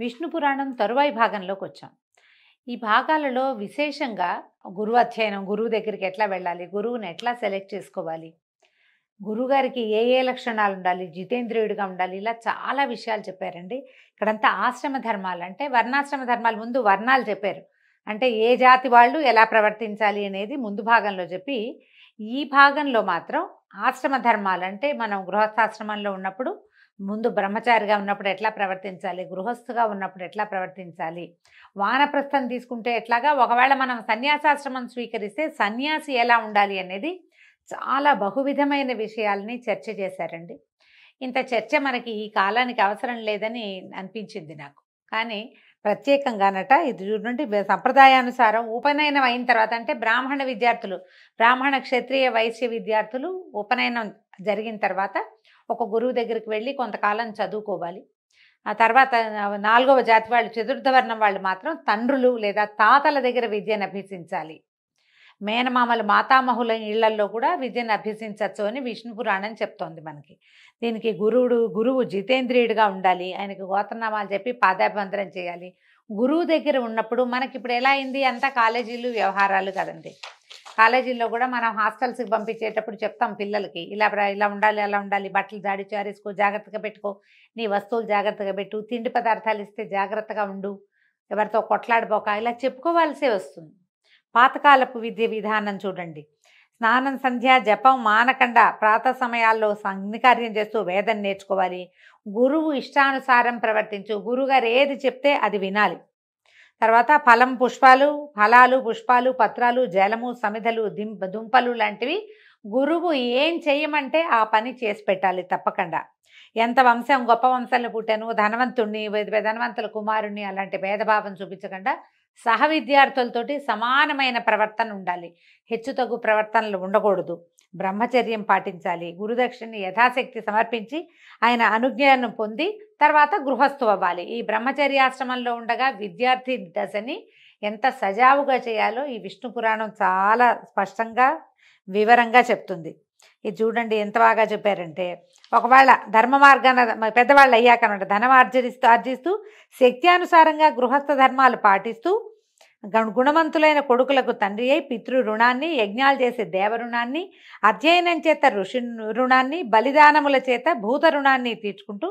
విష్ణు పురాణం తరువాయి భాగంలోకి వచ్చాం. ఈ భాగాలలో విశేషంగా గురువు అధ్యయనం, గురువు దగ్గరికి ఎట్లా వెళ్ళాలి, గురువుని ఎట్లా సెలెక్ట్ చేసుకోవాలి, గురువుగారికి ఏ ఏ లక్షణాలు ఉండాలి, జితేంద్రియుడిగా ఉండాలి, ఇలా చాలా విషయాలు చెప్పారండి. ఇక్కడంతా ఆశ్రమ ధర్మాలు అంటే వర్ణాశ్రమ ధర్మాలు, ముందు వర్ణాలు చెప్పారు. అంటే ఏ జాతి వాళ్ళు ఎలా ప్రవర్తించాలి అనేది ముందు భాగంలో చెప్పి, ఈ భాగంలో మాత్రం ఆశ్రమ ధర్మాలు అంటే మనం గృహస్థాశ్రమంలో ఉన్నప్పుడు ముందు బ్రహ్మచారిగా ఉన్నప్పుడు ఎట్లా ప్రవర్తించాలి, గృహస్థుగా ఉన్నప్పుడు ఎట్లా ప్రవర్తించాలి, వానప్రస్థం తీసుకుంటే ఎట్లాగా, ఒకవేళ మనం సన్యాసాశ్రమం స్వీకరిస్తే సన్యాసి ఎలా ఉండాలి అనేది చాలా బహువిధమైన విషయాల్ని చర్చ చేశారండి. ఇంత చర్చ మనకి ఈ కాలానికి అవసరం లేదని అనిపించింది నాకు. కానీ ప్రత్యేకంగానట ఇది చూడండి, సంప్రదాయానుసారం ఉపనయనం అయిన తర్వాత అంటే బ్రాహ్మణ విద్యార్థులు, బ్రాహ్మణ క్షత్రియ వైశ్య విద్యార్థులు ఉపనయనం జరిగిన తర్వాత ఒక గురువు దగ్గరికి వెళ్ళి కొంతకాలం చదువుకోవాలి. ఆ తర్వాత 4వ జాతి వాళ్ళు, చతుర్థ వర్ణం వాళ్ళు మాత్రం తండ్రులు లేదా తాతల దగ్గర విద్యను అభ్యసించాలి. మేనమామలు మాతామహుల ఇళ్లల్లో కూడా విద్యను అభ్యసించవచ్చు అని విష్ణు పురాణం చెప్తోంది మనకి. దీనికి గురువు జితేంద్రియుడిగా ఉండాలి, ఆయనకు గోత్రనామాలు చెప్పి పాదాభివందనం చేయాలి. గురువు దగ్గర ఉన్నప్పుడు మనకి ఇప్పుడు ఎలా అయింది, అంతా కాలేజీలు వ్యవహారాలు కదండి. కాలేజీల్లో కూడా మనం హాస్టల్స్కి పంపించేటప్పుడు చెప్తాం పిల్లలకి, ఇలా ఉండాలి, అలా ఉండాలి, బట్టలు జాడి చారేసుకో, జాగ్రత్తగా పెట్టుకో, నీ వస్తువులు జాగ్రత్తగా పెట్టు, తిండి పదార్థాలు ఇస్తే జాగ్రత్తగా ఉండు, ఎవరితో కొట్లాడిపోక, ఇలా చెప్పుకోవాల్సే వస్తుంది. పాతకాలపు విద్య విధానం చూడండి, స్నానం సంధ్య జపం మానకుండా ప్రాతः సమయాల్లో అగ్నికార్యం చేస్తూ వేదం నేర్చుకోవాలి. గురువు ఇష్టానుసారం ప్రవర్తించు, గురువుగారు ఏది చెప్తే అది వినాలి. తర్వాత ఫలాలు పుష్పాలు పత్రాలు జలము సమిధలు దుంపలు లాంటివి గురువు ఏం చేయమంటే ఆ పని చేసి పెట్టాలి తప్పకుండా. ఎంత వంశం గొప్ప వంశంలో పుట్టాను, ధనవంతుణ్ణి ధనవంతుల కుమారుణ్ణి అలాంటి భేదభావం చూపించకుండా సహ విద్యార్థులతోటి సమానమైన ప్రవర్తన ఉండాలి. హెచ్చుతగ్గు ప్రవర్తనలు ఉండకూడదు. బ్రహ్మచర్యం పాటించాలి. గురుదక్షిణని యథాశక్తి సమర్పించి ఆయన అనుజ్ఞను పొంది తర్వాత గృహస్థు అవ్వాలి. ఈ బ్రహ్మచర్యాశ్రమంలో ఉండగా విద్యార్థి దశని ఎంత సజావుగా చేయాలో ఈ విష్ణు పురాణం చాలా స్పష్టంగా వివరంగా చెప్తుంది. ఇది చూడండి ఎంత బాగా చెప్పారంటే, ఒకవేళ ధర్మ మార్గాన పెద్దవాళ్ళు అయ్యాక అనమాట ధనం ఆర్జిస్తూ శక్త్యానుసారంగా గృహస్థ ధర్మాలు పాటిస్తూ గుణవంతులైన కొడుకులకు తండ్రి అయి పితృ రుణాన్ని, యజ్ఞాలు చేసే దేవ రుణాన్ని, అధ్యయనం చేత ఋషి రుణాన్ని, బలిదానముల చేత భూత రుణాన్ని తీర్చుకుంటూ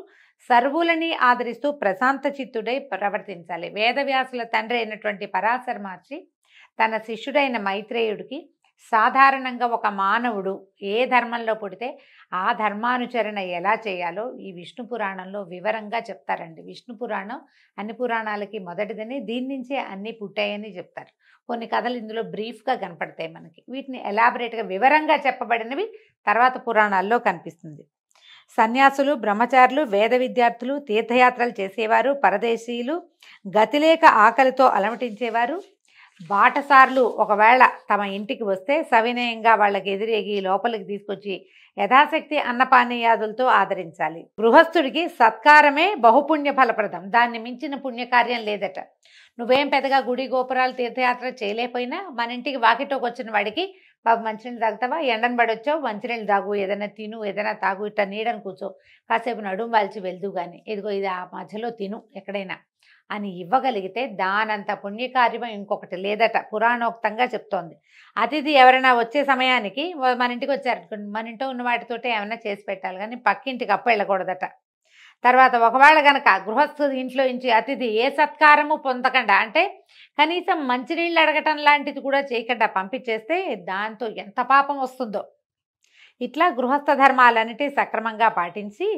సర్వులని ఆదరిస్తూ ప్రశాంత చిత్తుడై ప్రవర్తించాలి. వేదవ్యాసుల తండ్రి అయినటువంటి పరాశర మహర్షి తన శిష్యుడైన మైత్రేయుడికి సాధారణంగా ఒక మానవుడు ఏ ధర్మంలో పుడితే ఆ ధర్మానుచరణ ఎలా చేయాలో ఈ విష్ణు పురాణంలో వివరంగా చెప్తారండి. విష్ణు పురాణం అన్ని పురాణాలకి మొదటిదని, దీని నుంచే అన్నీ పుట్టాయని చెప్తారు. కొన్ని కథలు ఇందులో బ్రీఫ్గా కనపడతాయి మనకి. వీటిని ఎలాబరేట్గా వివరంగా చెప్పబడినవి తర్వాత పురాణాల్లో కనిపిస్తుంది. సన్యాసులు, బ్రహ్మచారులు, వేద విద్యార్థులు, తీర్థయాత్రలు చేసేవారు, పరదేశీయులు, గతిలేక ఆకలితో అలమటించేవారు, బాటసార్లు ఒకవేళ తమ ఇంటికి వస్తే సవినయంగా వాళ్ళకి ఎదురేగి లోపలికి తీసుకొచ్చి యథాశక్తి అన్నపానీయాదులతో ఆదరించాలి. గృహస్థుడికి సత్కారమే బహుపుణ్య ఫలప్రదం, దాన్ని మించిన పుణ్యకార్యం లేదట. నువ్వేం పెద్దగా గుడి గోపురాలు తీర్థయాత్ర చేయలేకపోయినా మన ఇంటికి వాకిటోకి వచ్చిన వాడికి బాబు మంచినీళ్ళు తాగుతావా, ఎండను పడొచ్చావు మంచినీళ్ళు తాగు, ఏదైనా తిను, ఏదైనా తాగు, ఇట్లా నీడని కూర్చో, కాసేపు నడుము వాల్చి వెళ్తూ కానీ ఇదిగో ఇది ఆ మధ్యలో తిను ఎక్కడైనా అని ఇవ్వగలిగితే దానంత పుణ్యకార్యం ఇంకొకటి లేదట, పురాణోక్తంగా చెప్తోంది. అతిథి ఎవరైనా వచ్చే సమయానికి మన ఇంటికి వచ్చారు, మన ఇంట్లో ఉన్న వాటితోటే ఏమైనా చేసి పెట్టాలి కానీ పక్కింటికి అప్పు వెళ్ళకూడదట. తర్వాత ఒకవేళ కనుక గృహస్థు ఇంట్లో నుంచి అతిథి ఏ సత్కారము పొందకుండా, అంటే కనీసం మంచినీళ్ళు అడగటం లాంటిది కూడా చేయకుండా పంపించేస్తే దాంతో ఎంత పాపం వస్తుందో. ఇట్లా గృహస్థ ధర్మాలన్నిటి సక్రమంగా పాటించి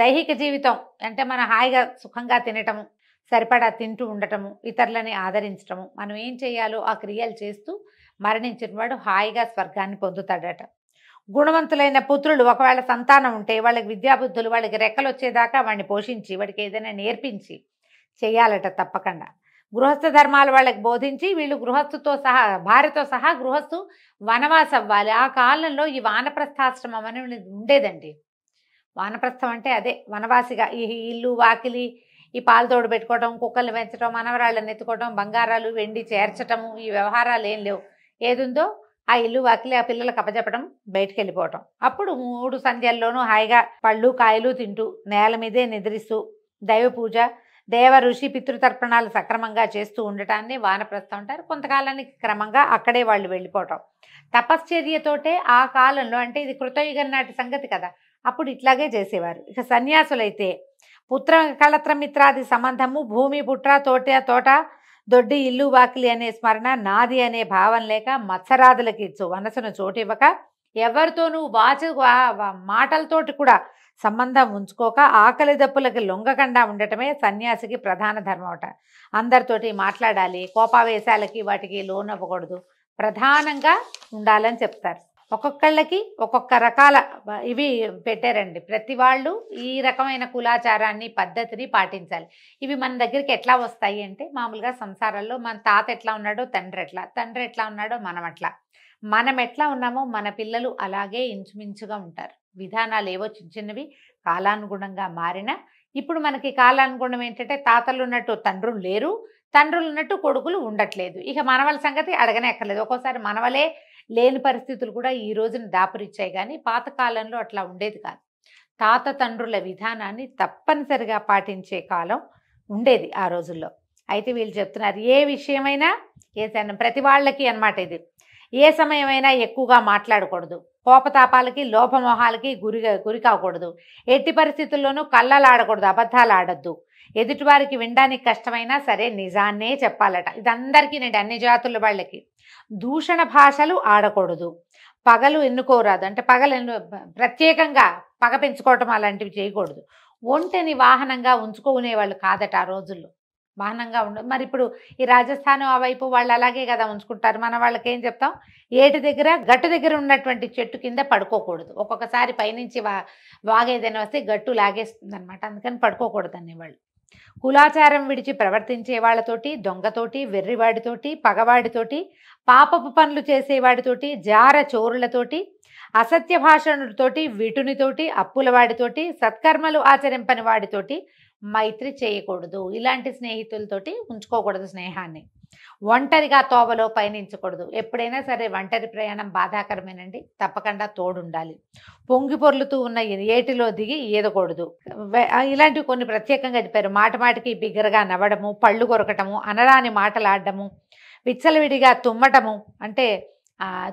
దైహిక జీవితం అంటే మనం హాయిగా సుఖంగా తినటము, సరిపడా తింటూ ఉండటము, ఇతరులని ఆదరించటము, మనం ఏం చేయాలో ఆ క్రియలు చేస్తూ మరణించిన వాడు హాయిగా స్వర్గాన్ని పొందుతాడట. గుణవంతులైన పుత్రులు ఒకవేళ సంతానం ఉంటే వాళ్ళకి విద్యాబుద్ధులు, వాళ్ళకి రెక్కలు వచ్చేదాకా వాడిని పోషించి వాడికి ఏదైనా నేర్పించి చేయాలట తప్పకుండా. గృహస్థ ధర్మాలు వాళ్ళకి బోధించి వీళ్ళు గృహస్థుతో సహా భార్యతో సహా గృహస్థు వనవాసం అవ్వాలి. ఆ కాలంలో ఈ వానప్రస్థాశ్రమం అనేది ఉండేదండి. వానప్రస్థం అంటే అదే వనవాసిగా ఈ ఇల్లు వాకిలి, ఈ పాలు తోడు పెట్టుకోవటం, కుక్కల్ని పెంచడం, మనవరాళ్ళని ఎత్తుకోవటం, బంగారాలు వెండి చేర్చటము, ఈ వ్యవహారాలు ఏం లేవు. ఏదుందో ఆ ఇల్లు వాకిలి ఆ పిల్లలకు అప్పచెప్పడం, బయటికి వెళ్ళిపోవటం. అప్పుడు 3 సంధ్యల్లోనూ హాయిగా పళ్ళు కాయలు తింటూ నేల మీదే నిద్రిస్తూ దైవ పూజ దేవ ఋషి పితృతర్పణాలు సక్రమంగా చేస్తూ ఉండటాన్ని వానప్రస్థం అంటారు. కొంతకాలానికి క్రమంగా అక్కడే వాళ్ళు వెళ్ళిపోవటం. తపశ్చర్యతోటే ఆ కాలంలో, అంటే ఇది కృతయుగం నాటి సంగతి కదా, అప్పుడు ఇట్లాగే చేసేవారు. ఇక సన్యాసులైతే పుత్ర కళత్ర మిత్రాది సంబంధము, భూమి పుట్ర తోట దొడ్డి ఇల్లు వాకిలి అనే స్మరణ, నాది అనే భావం లేక, మత్సరాదులకి మనసును చోటివ్వక, ఎవరితోనూ మాటలతోటి కూడా సంబంధం ఉంచుకోక, ఆకలి దప్పులకి లొంగకుండా ఉండటమే సన్యాసికి ప్రధాన ధర్మం అట. అందరితోటి మాట్లాడాలి, కోపావేశాలకి వాటికి లోనవ్వకూడదు, ప్రధానంగా ఉండాలని చెప్తారు. ఒక్కొక్కళ్ళకి ఒక్కొక్క రకాల ఇవి పెట్టారండి. ప్రతి వాళ్ళు ఈ రకమైన కులాచారాన్ని, పద్ధతిని పాటించాలి. ఇవి మన దగ్గరికి ఎట్లా వస్తాయి అంటే, మామూలుగా సంసారాల్లో మన తాత ఎట్లా ఉన్నాడో తండ్రి ఎట్లా ఉన్నాడో మనం ఎట్లా ఉన్నామో మన పిల్లలు అలాగే ఇంచుమించుగా ఉంటారు. విధానాలు ఏవో చిన్న చిన్నవి కాలానుగుణంగా మారినా, ఇప్పుడు మనకి కాలానుగుణం ఏంటంటే, తాతలు ఉన్నట్టు తండ్రులు లేరు, తండ్రులు ఉన్నట్టు కొడుకులు ఉండట్లేదు. ఇక మనవల సంగతి అడగనే అక్కర్లేదు. ఒక్కోసారి మనవలే లేని పరిస్థితులు కూడా ఈ రోజున దాపురిచ్చాయి. కానీ పాతకాలంలో అట్లా ఉండేది కాదు. తాత తండ్రుల విధానాన్ని తప్పనిసరిగా పాటించే కాలం ఉండేది ఆ రోజుల్లో. అయితే వీళ్ళు చెప్తున్నారు, ఏ విషయమైనా ప్రతి వాళ్ళకి అన్నమాట ఇది. ఏ సమయమైనా ఎక్కువగా మాట్లాడకూడదు, కోపతాపాలకి లోపమోహాలకి గురి కాకూడదు, ఎట్టి పరిస్థితుల్లోనూ కళ్ళలాడకూడదు, అబద్ధాలు ఆడద్దు, ఎదుటివారికి వినడానికి కష్టమైనా సరే నిజాన్నే చెప్పాలట. ఇది అందరికీనండి, అన్ని జాతుల వాళ్ళకి. దూషణ భాషలు ఆడకూడదు, పగలు ఎన్నుకోరాదు, అంటే ప్రత్యేకంగా పగ పెంచుకోవటం అలాంటివి చేయకూడదు. ఒంటెని వాహనంగా ఉంచుకునేవాళ్ళు కాదట ఆ రోజుల్లో. వాహనంగా మరి ఇప్పుడు ఈ రాజస్థాన్ ఆ వైపు వాళ్ళు అలాగే కదా ఉంచుకుంటారు. మన వాళ్ళకి ఏం చెప్తాం, ఏటి దగ్గర గట్టు దగ్గర ఉన్నటువంటి చెట్టు కింద పడుకోకూడదు. ఒక్కొక్కసారి పైనుంచి వాగేదైనా వస్తే గట్టు లాగేస్తుంది అనమాట, అందుకని పడుకోకూడదు అనేవాళ్ళు. కులాచారం విడిచి ప్రవర్తించే వాళ్ళతోటి, దొంగతోటి, వెర్రివాడితోటి, పగవాడితోటి, పాపపు పనులు చేసేవాడితోటి, జార చోరులతోటి, అసత్య భాషణుడితోటి, విటునితోటి, అప్పులవాడితోటి, సత్కర్మలు ఆచరింపని వాడితోటి మైత్రి చేయకూడదు. ఇలాంటి స్నేహితులతోటి ఉంచుకోకూడదు స్నేహాన్ని. ఒంటరిగా తోవలో పయనించకూడదు. ఎప్పుడైనా సరే ఒంటరి ప్రయాణం బాధాకరమేనండి, తప్పకుండా తోడుండాలి. పొంగి పొర్లుతూ ఉన్న ఏటిలో దిగి ఈదకూడదు. ఇలాంటివి కొన్ని ప్రత్యేకంగా చెప్పారు. మాటికి బిగ్గరగా నవ్వడము, పళ్ళు కొరకటము, అనరాని మాటలాడటము, విచ్చలవిడిగా తుమ్మటము, అంటే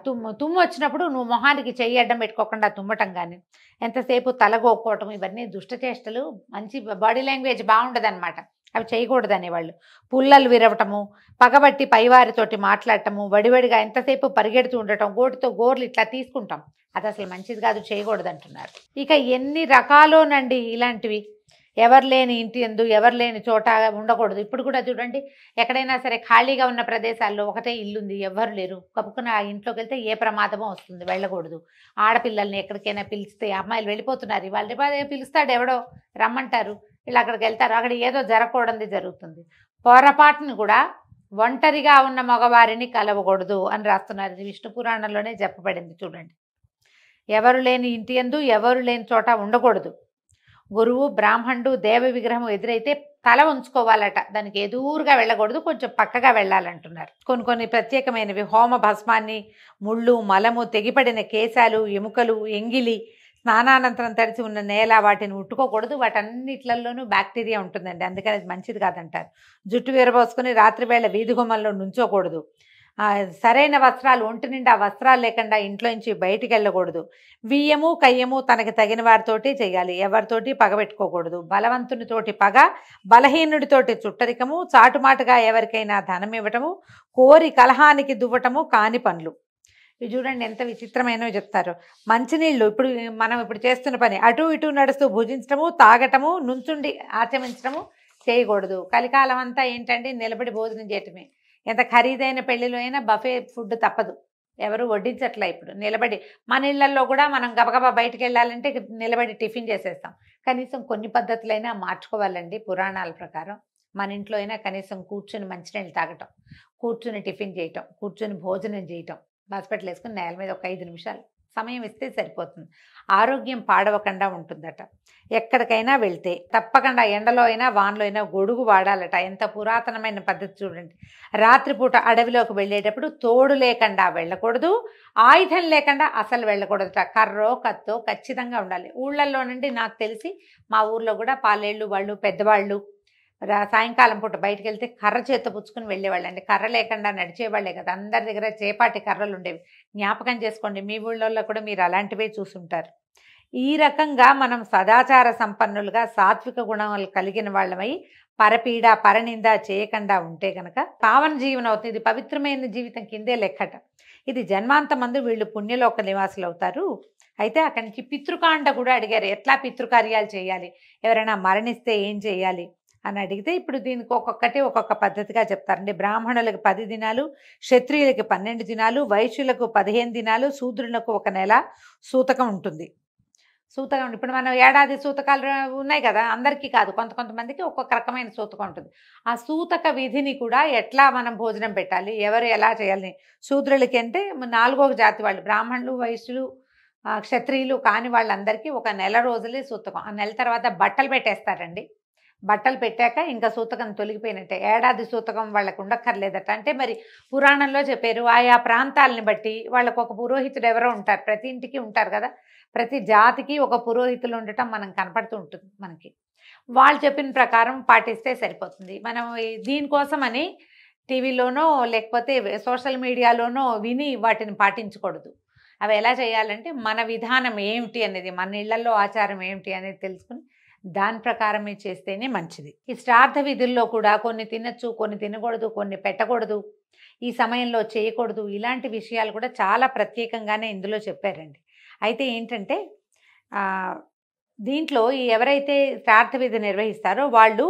తుమ్ము వచ్చినప్పుడు నువ్వు మొహానికి చెయ్యి అడ్డం పెట్టుకోకుండా తుమ్మటం, కానీ ఎంతసేపు తలగోక్కోవటం, ఇవన్నీ దుష్టచేష్టలు. మంచి బాడీ లాంగ్వేజ్ బాగుండదన్నమాట, అవి చేయకూడదు అనేవాళ్ళు. పుల్లలు విరవటము, పగబట్టి పైవారితోటి మాట్లాడటము, వడివడిగా ఎంతసేపు పరిగెడుతూ ఉండటం, గోటితో గోర్లు ఇట్లా తీసుకుంటాం, అది అసలు మంచిది కాదు, చేయకూడదు అంటున్నారు. ఇక ఎన్ని రకాలోనండి ఇలాంటివి. ఎవరు లేని ఇంటి యందు, ఎవరు లేని చోట ఉండకూడదు. ఇప్పుడు కూడా చూడండి, ఎక్కడైనా సరే ఖాళీగా ఉన్న ప్రదేశాల్లో ఒకటే ఇల్లుంది, ఎవ్వరు లేరు, కప్పుకుని ఆ ఇంట్లోకి వెళ్తే ఏ ప్రమాదమో వస్తుంది, వెళ్ళకూడదు. ఆడపిల్లల్ని ఎక్కడికైనా పిలిస్తే, అమ్మాయిలు వెళ్ళిపోతున్నారు, వాళ్ళు పిలుస్తాడు ఎవడో, రమ్మంటారు, వీళ్ళు అక్కడికి వెళ్తారు, అక్కడ ఏదో జరగకూడదు జరుగుతుంది. పొరపాటును కూడా ఒంటరిగా ఉన్న మగవారిని కలవకూడదు అని రాస్తున్నారు. ఇది విష్ణు పురాణంలోనే చెప్పబడింది చూడండి. ఎవరు లేని ఇంటి యందు, ఎవరు లేని చోట ఉండకూడదు. గురువు, బ్రాహ్మణుడు, దేవ విగ్రహం ఎదురైతే తల ఉంచుకోవాలట, దానికి ఎదురుగా వెళ్ళకూడదు, కొంచెం పక్కగా వెళ్ళాలంటున్నారు. కొన్ని ప్రత్యేకమైనవి, హోమ భస్మాన్ని, ముళ్ళు, మలము, తెగిపడిన కేశాలు, ఎముకలు, ఎంగిలి, స్నానానంతరం తడిచి ఉన్న నేల, వాటిని ముట్టుకోకూడదు. వాటన్నిట్లలోనూ బ్యాక్టీరియా ఉంటుందండి, అందుకని అది మంచిది కాదంటారు. జుట్టు విరబోసుకొని రాత్రివేళ వీధి గుమ్మంలో నుంచోకూడదు. సరైన వస్త్రాలు, ఒంటి నిండా వస్త్రాలు లేకుండా ఇంట్లోంచి బయటికి వెళ్ళకూడదు. వియ్యము కయ్యము తనకి తగిన వారితోటి చేయాలి, ఎవరితోటి పగబెట్టుకోకూడదు. బలవంతునితోటి పగ, బలహీనుడితోటి చుట్టరికము, చాటుమాటుగా ఎవరికైనా ధనం ఇవ్వటము, కోరి కలహానికి దువ్వటము కాని పనులు. ఇవి చూడండి ఎంత విచిత్రమైనవి చెప్తారు. మంచినీళ్ళు, మనం ఇప్పుడు చేస్తున్న పని, అటు ఇటు నడుస్తూ భుజించటము, తాగటము, నుంచుండి ఆచమించడము చేయకూడదు. కలికాలం అంతా ఏంటంటే నిలబడి భోజనం చేయటమే. ఎంత ఖరీదైన పెళ్ళిలో అయినా బఫే ఫుడ్ తప్పదు, ఎవరు వడ్డించట్లే. ఇప్పుడు నిలబడి, మన ఇళ్లలో కూడా మనం గబగబా బయటికి వెళ్ళాలంటే నిలబడి టిఫిన్ చేసేస్తాం. కనీసం కొన్ని పద్ధతులైనా మార్చుకోవాలండి. పురాణాల ప్రకారం మన ఇంట్లో అయినా కనీసం కూర్చుని మంచినీళ్ళు తాగటం, కూర్చుని టిఫిన్ చేయటం, కూర్చుని భోజనం చేయటం, హాస్పిటల్ వేసుకుని నేల మీద ఒక 5 నిమిషాలు సమయం ఇస్తే సరిపోతుంది. ఆరోగ్యం పాడవకుండా ఉంటుందట. ఎక్కడికైనా వెళ్తే తప్పకుండా ఎండలో అయినా వానలో అయినా గొడుగు వాడాలట. ఎంత పురాతనమైన పద్ధతి చూడండి. రాత్రిపూట అడవిలోకి వెళ్ళేటప్పుడు తోడు లేకుండా వెళ్ళకూడదు, ఆయుధం లేకుండా అసలు వెళ్ళకూడదట. కర్రో కత్తో ఖచ్చితంగా ఉండాలి. ఊళ్ళల్లో నుండి నాకు తెలిసి మా ఊర్లో కూడా పాలేళ్ళు వాళ్ళు, పెద్దవాళ్ళు, సాయంకాలం పూట బయటికెళ్తే కర్ర చేత్తో పుచ్చుకొని వెళ్ళేవాళ్ళండి. కర్ర లేకుండా నడిచేవాళ్ళే కదా! అందరి దగ్గర చేపాటి కర్రలుండేవి. జ్ఞాపకం చేసుకోండి మీ ఊళ్ళల్లో కూడా మీరు అలాంటివే చూసుంటారు. ఈ రకంగా మనం సదాచార సంపన్నులుగా సాత్విక గుణాలు కలిగిన వాళ్ళమై పరపీడ, పరనింద చేయకుండా ఉంటే గనక పావన జీవనం అవుతుంది. ఇది పవిత్రమైన జీవితం కిందే లెక్కట. ఇది జన్మాంతమందు వీళ్ళు పుణ్యలోక నివాసులు అవుతారు. అయితే అక్కడి నుంచి పితృకాండ కూడా అడిగారు. ఎట్లా పితృకార్యాలు చేయాలి? ఎవరైనా మరణిస్తే ఏం చేయాలి? అని అడిగితే ఇప్పుడు దీనికి ఒక్కొక్కటి ఒక్కొక్క పద్ధతిగా చెప్తారండి. బ్రాహ్మణులకు 10 దినాలు, క్షత్రియులకి 12 దినాలు, వైశ్యులకు 15 దినాలు, శూద్రులకు 1 నెల సూతకం ఉంటుంది. సూతకం ఇప్పుడు మనం ఏడాది సూతకాలు ఉన్నాయి కదా! అందరికీ కాదు, కొంతమందికి ఒక్కొక్క రకమైన సూతకం ఉంటుంది. ఆ సూతక విధిని కూడా ఎట్లా మనం భోజనం పెట్టాలి, ఎవరు ఎలా చేయాలి? శూద్రులకి అంటే 4వ జాతి వాళ్ళు, బ్రాహ్మణులు, వైశ్యులు, క్షత్రియులు కాని వాళ్ళందరికీ 1 నెల రోజులే సూతకం. ఆ నెల తర్వాత బట్టలు పెట్టేస్తారండి. బట్టలు పెట్టాక ఇంకా సూతకం తొలగిపోయినట్టే. ఏడాది సూతకం వాళ్ళకు ఉండక్కర్లేదట. అంటే మరి పురాణంలో చెప్పారు. ఆయా ప్రాంతాలని బట్టి వాళ్ళకు ఒక పురోహితుడు ఎవరో ఉంటారు. ప్రతి ఇంటికి ఉంటారు కదా! ప్రతి జాతికి ఒక పురోహితులు ఉండటం మనం కనపడుతూ ఉంటుంది మనకి. వాళ్ళు చెప్పిన ప్రకారం పాటిస్తే సరిపోతుంది. మనం దీనికోసమని టీవీలోనో లేకపోతే సోషల్ మీడియాలోనో విని వాటిని పాటించకూడదు. అవి ఎలా చేయాలంటే మన విధానం ఏమిటి అనేది, మన ఇళ్లలో ఆచారం ఏమిటి అనేది తెలుసుకుని దాని ప్రకారమే చేస్తేనే మంచిది. ఈ శ్రాద్ధ విధుల్లో కూడా కొన్ని తినచ్చు, కొన్ని తినకూడదు, కొన్ని పెట్టకూడదు, ఈ సమయంలో చేయకూడదు, ఇలాంటి విషయాలు కూడా చాలా ప్రత్యేకంగానే ఇందులో చెప్పారండి. అయితే ఏంటంటే దీంట్లో ఎవరైతే శ్రాద్ధ విధి నిర్వహిస్తారో వాళ్ళు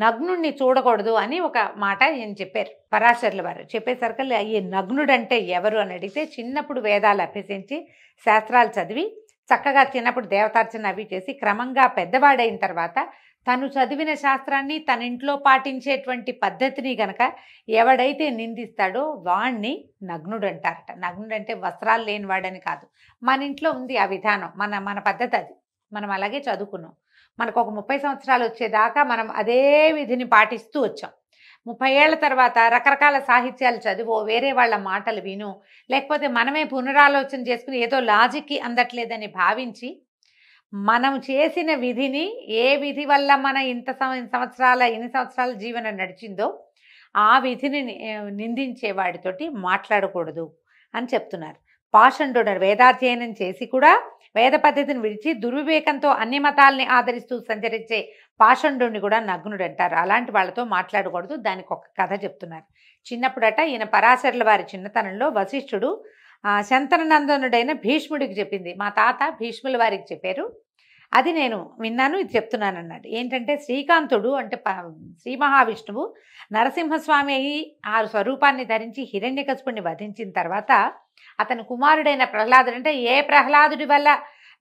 నగ్నుడిని చూడకూడదు అని ఒక మాట ఈయన చెప్పారు. పరాశరుల వారు చెప్పేసరికి ఈ నగ్నుడంటే ఎవరు అని అడిగితే, చిన్నప్పుడు వేదాలు అభ్యసించి శాస్త్రాలు చదివి చక్కగా చిన్నప్పుడు దేవతార్చన అవి చేసి క్రమంగా పెద్దవాడైన తర్వాత తను చదివిన శాస్త్రాన్ని తన ఇంట్లో పాటించేటువంటి పద్ధతిని గనక ఎవడైతే నిందిస్తాడో వాణ్ణి నగ్నుడు అంటారట. నగ్నుడు అంటే వస్త్రాలు లేనివాడని కాదు. మన ఇంట్లో ఉంది ఆ విధానం, మన పద్ధతి అది. మనం అలాగే చదువుకున్నాం. మనకు ఒక 30 సంవత్సరాలు వచ్చేదాకా మనం అదే విధిని పాటిస్తూ వచ్చాం. 30 ఏళ్ల తర్వాత రకరకాల సాహిత్యాలు చదివో, వేరే వాళ్ళ మాటలు విను, లేకపోతే మనమే పునరాలోచన చేసుకుని ఏదో లాజిక్కి అందట్లేదని భావించి మనం చేసిన విధిని, ఏ విధి వల్ల మన ఇన్ని సంవత్సరాల జీవనం నడిచిందో ఆ విధిని నిందించే వాడితోటి మాట్లాడకూడదు అని చెప్తున్నారు. పాషండు వేదాధ్యయనం చేసి కూడా వేద పద్ధతిని విడిచి దుర్వివేకంతో అన్ని మతాల్ని ఆదరిస్తూ సంచరించే పాషండుని కూడా నగ్నుడు అంటారు. అలాంటి వాళ్ళతో మాట్లాడకూడదు. దానికి ఒక కథ చెప్తున్నారు. చిన్నప్పుడట ఈయన పరాశరుల వారి చిన్నతనంలో వశిష్ఠుడు శంతననందనుడైన భీష్ముడికి చెప్పింది. మా తాత భీష్ముల వారికి చెప్పారు, అది నేను విన్నాను, ఇది చెప్తున్నాను అన్నాడు. ఏంటంటే శ్రీకాంతుడు అంటే శ్రీ మహావిష్ణువు నరసింహస్వామి అయి ఆ స్వరూపాన్ని ధరించి హిరణ్యకశిపుడిని వధించిన తర్వాత అతని కుమారుడైన ప్రహ్లాదుడు, అంటే ఏ ప్రహ్లాదుడి వల్ల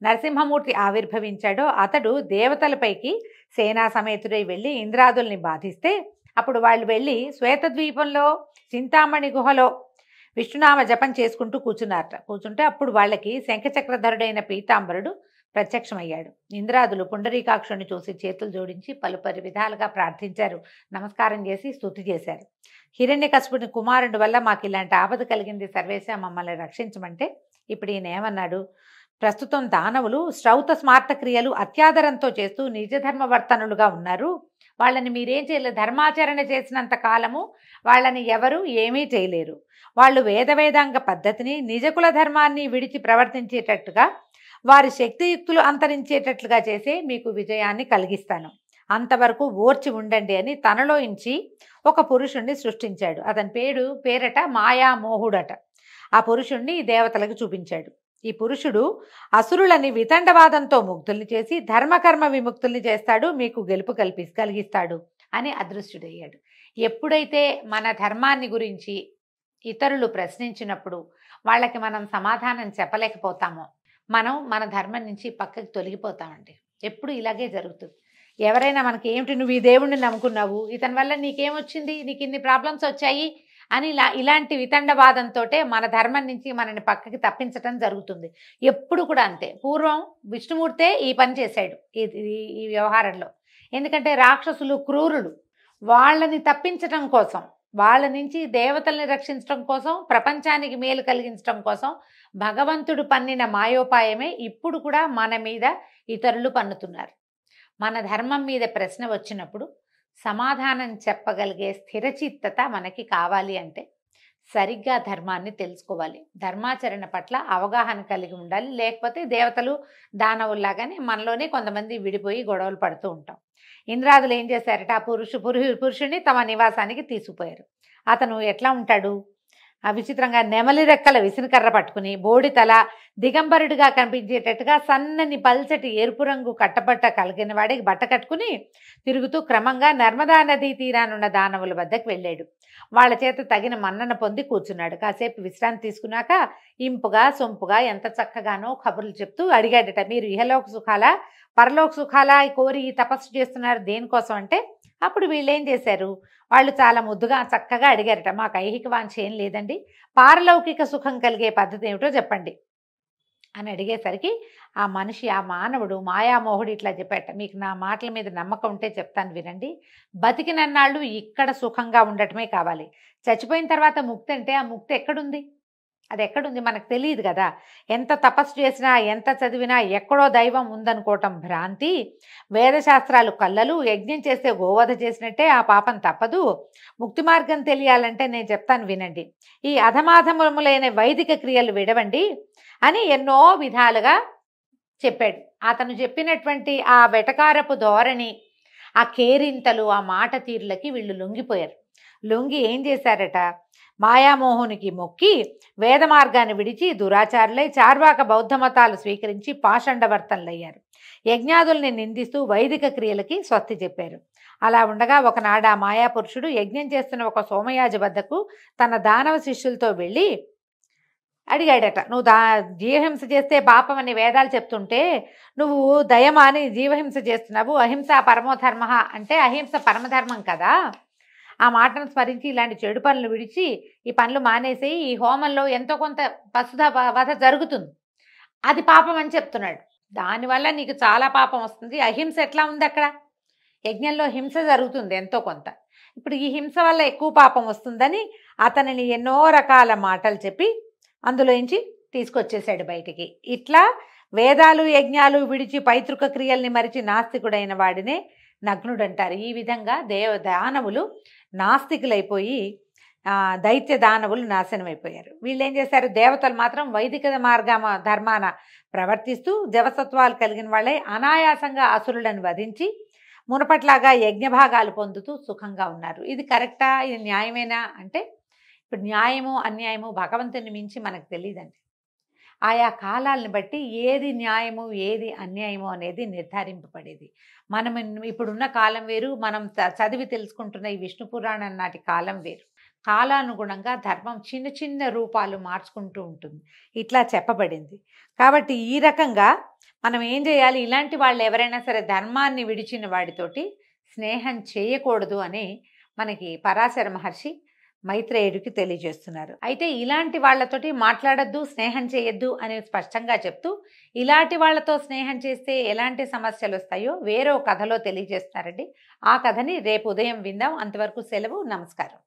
నరసింహమూర్తి ఆవిర్భవించాడో అతడు దేవతలపైకి సేనా సమేతుడై వెళ్ళి ఇంద్రాదుల్ని బాధిస్తే అప్పుడు వాళ్ళు వెళ్ళి శ్వేతద్వీపంలో చింతామణి గుహలో విష్ణునామ జపం చేసుకుంటూ కూర్చుంటే అప్పుడు వాళ్ళకి శంఖచక్రధరుడైన పీతాంబరుడు ప్రత్యక్షమయ్యాడు. ఇంద్రాదులు పుండరీకాక్షుని చూసి చేతులు జోడించి పలుపరి విధాలుగా ప్రార్థించారు, నమస్కారం చేసి స్తుతి చేశారు. హిరణ్యకశిపుని కుమారుడి వల్ల మాకు ఇలాంటి ఆపద కలిగింది, సర్వేశ మమ్మల్ని రక్షించమంటే ఇప్పుడు ఈయన ఏమన్నాడు, ప్రస్తుతం దానవులు శ్రౌత స్మార్త క్రియలు అత్యాదరంతో చేస్తూ నిజధర్మవర్తనులుగా ఉన్నారు. వాళ్ళని మీరేం చేయలేరు. ధర్మాచరణ చేసినంత కాలము వాళ్ళని ఎవరు ఏమీ చేయలేరు. వాళ్ళు వేదాంగ పద్ధతిని నిజకుల ధర్మాన్ని విడిచి ప్రవర్తించేటట్టుగా వారి శక్తియుక్తులు అంతరించేటట్లుగా చేసే మీకు విజయాన్ని కలిగిస్తాను, అంతవరకు ఓర్చి ఉండండి అని తనలో ఇంచి ఒక పురుషుణ్ణి సృష్టించాడు. అతని పేరట మాయామోహుడట. ఆ పురుషుణ్ణి దేవతలకు చూపించాడు. ఈ పురుషుడు అసురులని వితండవాదంతో ముగ్ధుల్ని చేసి ధర్మకర్మ విముక్తుల్ని చేస్తాడు, మీకు గెలుపు కలిగిస్తాడు అని అదృశ్యుడయ్యాడు. ఎప్పుడైతే మన ధర్మాన్ని గురించి ఇతరులు ప్రశ్నించినప్పుడు వాళ్ళకి మనం సమాధానం చెప్పలేకపోతామో మనం మన ధర్మం నుంచి పక్కకి తొలగిపోతామండి. ఎప్పుడు ఇలాగే జరుగుతుంది. ఎవరైనా మనకి ఏమిటి, నువ్వు ఈ దేవుణ్ణి నమ్ముకున్నావు, ఇతని వల్ల నీకేమొచ్చింది, నీకు ఇన్ని ప్రాబ్లమ్స్ వచ్చాయి అని ఇలాంటి వితండవాదంతో మన ధర్మం నుంచి మనని పక్కకి తప్పించటం జరుగుతుంది. ఎప్పుడు కూడా అంతే. పూర్వం విష్ణుమూర్తే ఈ పని చేశాడు ఈ వ్యవహారంలో. ఎందుకంటే రాక్షసులు క్రూరులు, వాళ్ళని తప్పించటం కోసం, వాళ్ళ నుంచి దేవతల్ని రక్షించడం కోసం, ప్రపంచానికి మేలు కలిగించడం కోసం భగవంతుడు పన్నిన మాయోపాయమే ఇప్పుడు కూడా మన మీద ఇతరులు పన్నుతున్నారు. మన ధర్మం మీద ప్రశ్న వచ్చినప్పుడు సమాధానం చెప్పగలిగే స్థిరచిత్తత మనకి కావాలి అంటే సరిగ్గా ధర్మాన్ని తెలుసుకోవాలి. ధర్మాచరణ పట్ల అవగాహన కలిగి ఉండాలి. లేకపోతే దేవతలు దానవుల్లాగానే మనలోనే కొంతమంది విడిపోయి గొడవలు పడుతూ ఉంటాం. ఇంద్రాదులు ఏం చేశారట, ఆ పురుషుడిని తమ నివాసానికి తీసుకుపోయారు. అతను ఎట్లా ఉంటాడు, విచిత్రంగా నెమలి రెక్కల విసినకర్ర పట్టుకుని బోడి తల, దిగంబరుడిగా కనిపించేటట్టుగా సన్నని పల్చటి ఎరుపు రంగు కట్టబట్ట కలిగిన వాడికి బట్ట కట్టుకుని తిరుగుతూ క్రమంగా నర్మదా నదీ తీరానున్న దానవుల వద్దకు వెళ్ళాడు. వాళ్ళ చేత తగిన మన్నన పొంది కూర్చున్నాడు. కాసేపు విశ్రాంతి తీసుకున్నాక ఇంపుగా సొంపుగా ఎంత చక్కగానో కబుర్లు చెప్తూ అడిగాడట, మీరు ఇహలోక సుఖాలా పరలోక సుఖాలా కోరి ఈ తపస్సు చేస్తున్నారు దేనికోసం అంటే, అప్పుడు వీళ్ళు ఏం చేశారు, వాళ్ళు చాలా ముద్దుగా చక్కగా అడిగారట, మాకు ఐహిక వాంఛ ఏం లేదండి, పారలౌకిక సుఖం కలిగే పద్ధతి ఏమిటో చెప్పండి అని అడిగేసరికి ఆ మనిషి, ఆ మానవుడు మాయామోహుడు ఇట్లా చెప్పాట, మీకు నా మాటల మీద నమ్మకం ఉంటే చెప్తాను వినండి, బతికినన్నాళ్ళు ఇక్కడ సుఖంగా ఉండటమే కావాలి, చచ్చిపోయిన తర్వాత ముక్తి అంటే ఆ ముక్తి ఎక్కడుంది, అది ఎక్కడుంది మనకు తెలియదు కదా. ఎంత తపస్సు చేసినా ఎంత చదివినా ఎక్కడో దైవం ఉందనుకోవటం భ్రాంతి. వేదశాస్త్రాలు కళ్ళలు, యజ్ఞం చేస్తే గోవధ చేసినట్టే ఆ పాపం తప్పదు. ముక్తి మార్గం తెలియాలంటే నేను చెప్తాను వినండి, ఈ అధమాధములైన వైదిక క్రియలు విడవండి అని ఎన్నో విధాలుగా చెప్పాడు. అతను చెప్పినటువంటి ఆ వెటకారపు ధోరణి, ఆ కేరింతలు, ఆ మాట తీరులకి వీళ్ళు లొంగిపోయారు. లొంగి ఏం చేశారట, మాయామోహునికి మొక్కి వేద మార్గాన్ని విడిచి దురాచారులై చార్వాక బౌద్ధ మతాలు స్వీకరించి పాషండవర్తనలయ్యారు. యజ్ఞాదుల్ని నిందిస్తూ వైదిక క్రియలకి స్వస్తి చెప్పారు. అలా ఉండగా ఒకనాడు ఆ మాయాపురుషుడు యజ్ఞం చేస్తున్న ఒక సోమయాజి వద్దకు తన దానవ శిష్యులతో వెళ్ళి అడిగాడట, నువ్వు జీవహింస చేస్తే పాపం అని వేదాలు చెప్తుంటే నువ్వు దయమాని జీవహింస చేస్తున్నావు, అహింస పరమోధర్మ అంటే అహింస పరమధర్మం కదా, ఆ మాటను స్మరించి ఇలాంటి చెడు పనులు విడిచి ఈ పనులు మానేసి ఈ హోమంలో ఎంతో కొంత పశుధ వధ జరుగుతుంది, అది పాపం అని చెప్తున్నాడు, దానివల్ల నీకు చాలా పాపం వస్తుంది. అహింస ఎట్లా ఉంది, అక్కడ యజ్ఞంలో హింస జరుగుతుంది ఎంతో కొంత, ఇప్పుడు ఈ హింస వల్ల ఎక్కువ పాపం వస్తుందని అతనిని ఎన్నో రకాల మాటలు చెప్పి అందులోంచి తీసుకొచ్చేసాడు బయటికి. ఇట్లా వేదాలు యజ్ఞాలు విడిచి పైతృక క్రియల్ని మరిచి నాస్తికుడైన వాడినే నగ్నుడంటారు. ఈ విధంగా దానవులు నాస్తికులైపోయి దైత్య దానవులు నాశనం అయిపోయారు. వీళ్ళు ఏం చేశారు, దేవతలు మాత్రం వైదిక ధర్మాన ప్రవర్తిస్తూ జవసత్వాలు కలిగిన వాళ్ళే అనాయాసంగా అసురులను వధించి మునపట్లాగా యజ్ఞభాగాలు పొందుతూ సుఖంగా ఉన్నారు. ఇది కరెక్టా, ఇది న్యాయమేనా అంటే, ఇప్పుడు న్యాయము అన్యాయము భగవంతుని మించి మనకు తెలియదండి. ఆయా కాలాలను బట్టి ఏది న్యాయము ఏది అన్యాయము అనేది నిర్ధారింపబడేది. మనం ఇప్పుడున్న కాలం వేరు, మనం చదివి తెలుసుకుంటున్న ఈ విష్ణు పురాణం నాటి కాలం వేరు. కాలానుగుణంగా ధర్మం చిన్న చిన్న రూపాలు మార్చుకుంటూ ఉంటుంది, ఇట్లా చెప్పబడింది. కాబట్టి ఈ రకంగా మనం ఏం చేయాలి, ఇలాంటి వాళ్ళు ఎవరైనా సరే ధర్మాన్ని విడిచిన వాడితోటి స్నేహం చేయకూడదు అని మనకి పరాశర మహర్షి మైత్రేయుడికి తెలియజేస్తున్నారు. అయితే ఇలాంటి వాళ్ళతోటి మాట్లాడద్దు, స్నేహం చేయొద్దు అని స్పష్టంగా చెప్తూ, ఇలాంటి వాళ్ళతో స్నేహం చేస్తే ఎలాంటి సమస్యలు వస్తాయో వేరే కథలో తెలియజేస్తారండి. ఆ కథని రేపు ఉదయం విందాం. అంతవరకు సెలవు, నమస్కారం.